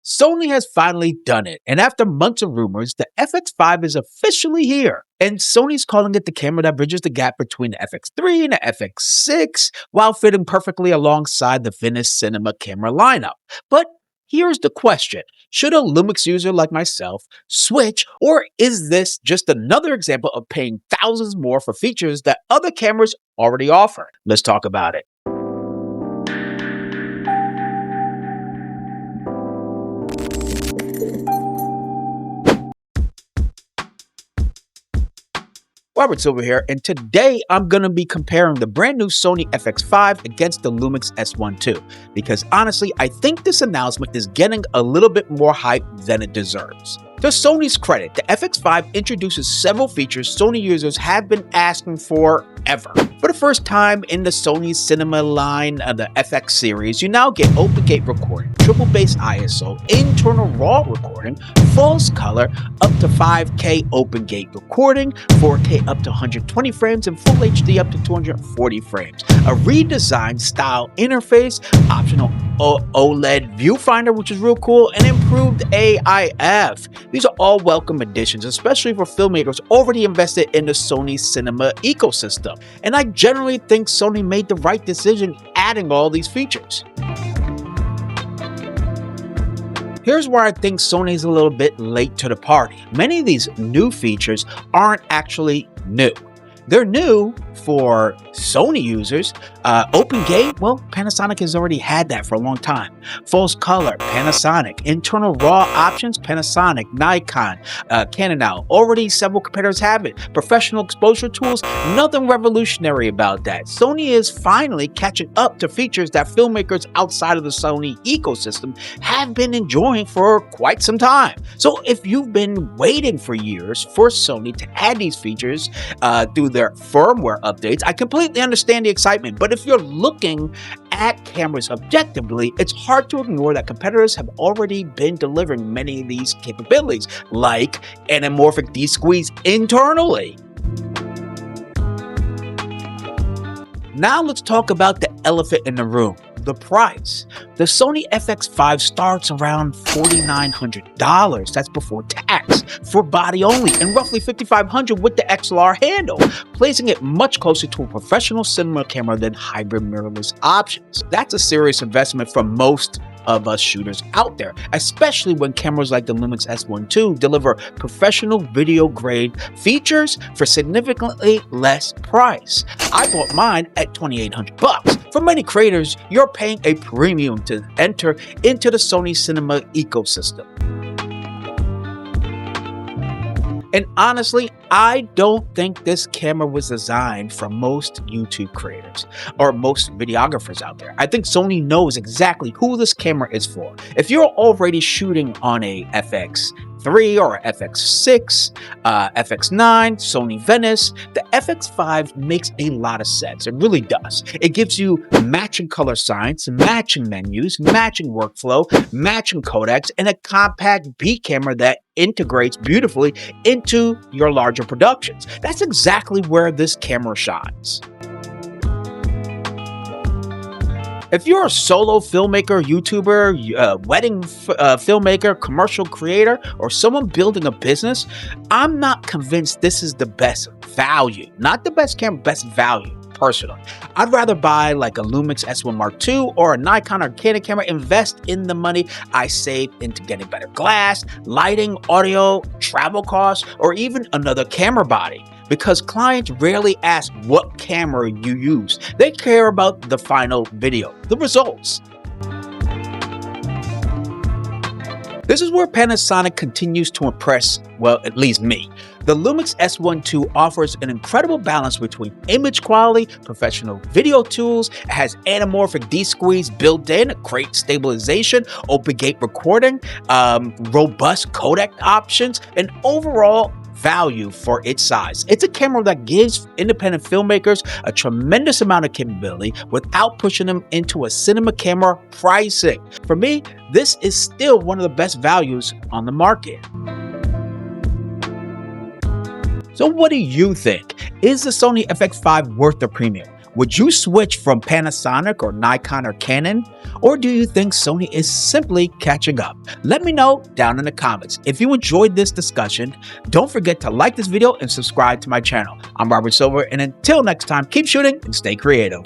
Sony has finally done it, and after months of rumors, the FX5 is officially here. And Sony's calling it the camera that bridges the gap between the FX3 and the FX6 while fitting perfectly alongside the Venice Cinema camera lineup. But here's the question. Should a Lumix user like myself switch, or is this just another example of paying thousands more for features that other cameras already offer? Let's talk about it. Robert Silver here, and today I'm going to be comparing the brand new Sony FX5 against the Lumix S1 II, because honestly, I think this announcement is getting a little bit more hype than it deserves. To Sony's credit, the FX5 introduces several features Sony users have been asking for ever. For the first time in the Sony Cinema line of the FX series, you now get open gate recording, triple bass ISO, internal RAW recording, false color, up to 5K open gate recording, 4K up to 120 frames, and Full HD up to 240 frames. A redesigned style interface, optional OLED viewfinder, which is real cool, and improved AIF. These are all welcome additions, especially for filmmakers already invested in the Sony Cinema ecosystem. And I generally think Sony made the right decision adding all these features. Here's where I think Sony's a little bit late to the party. Many of these new features aren't actually new. They're new for Sony users. Open gate, well, Panasonic has already had that for a long time. False color, Panasonic. Internal RAW options, Panasonic, Nikon, Canon now. Already several competitors have it. Professional exposure tools, nothing revolutionary about that. Sony is finally catching up to features that filmmakers outside of the Sony ecosystem have been enjoying for quite some time. So if you've been waiting for years for Sony to add these features through their firmware updates, I completely understand the excitement, but if you're looking at cameras objectively, it's hard to ignore that competitors have already been delivering many of these capabilities, like anamorphic desqueeze internally. Now let's talk about the elephant in the room, the price. The Sony FX5 starts around $4,900. That's before tax, for body only, and roughly $5,500 with the XLR handle, placing it much closer to a professional cinema camera than hybrid mirrorless options. That's a serious investment for most of us shooters out there, especially when cameras like the Lumix S1 II deliver professional video grade features for significantly less price. I bought mine at $2,800. For many creators, you're paying a premium to enter into the Sony Cinema ecosystem. And honestly, I don't think this camera was designed for most YouTube creators or most videographers out there. I think Sony knows exactly who this camera is for. If you're already shooting on a FX3 or a FX6, FX9, Sony Venice, the FX5 makes a lot of sense. It really does. It gives you matching color science, matching menus, matching workflow, matching codecs, and a compact B camera that integrates beautifully into your larger productions. That's exactly where this camera shines. If you're a solo filmmaker, YouTuber, wedding filmmaker, commercial creator, or someone building a business, I'm not convinced this is the best value. Not the best camera, best value. Personally, I'd rather buy like a Lumix S1 Mark II or a Nikon or Canon camera, invest in the money I save into getting better glass, lighting, audio, travel costs, or even another camera body. Because clients rarely ask what camera you use. They care about the final video, the results. This is where Panasonic continues to impress, well, at least me. The Lumix S1 II offers an incredible balance between image quality, professional video tools, it has anamorphic desqueeze built in, great stabilization, open gate recording, robust codec options, and overall value for its size. It's a camera that gives independent filmmakers a tremendous amount of capability without pushing them into a cinema camera pricing. For me, this is still one of the best values on the market. So what do you think? Is the Sony FX5 worth the premium? Would you switch from Panasonic or Nikon or Canon? Or do you think Sony is simply catching up? Let me know down in the comments. If you enjoyed this discussion, don't forget to like this video and subscribe to my channel. I'm Robert Silver, and until next time, keep shooting and stay creative.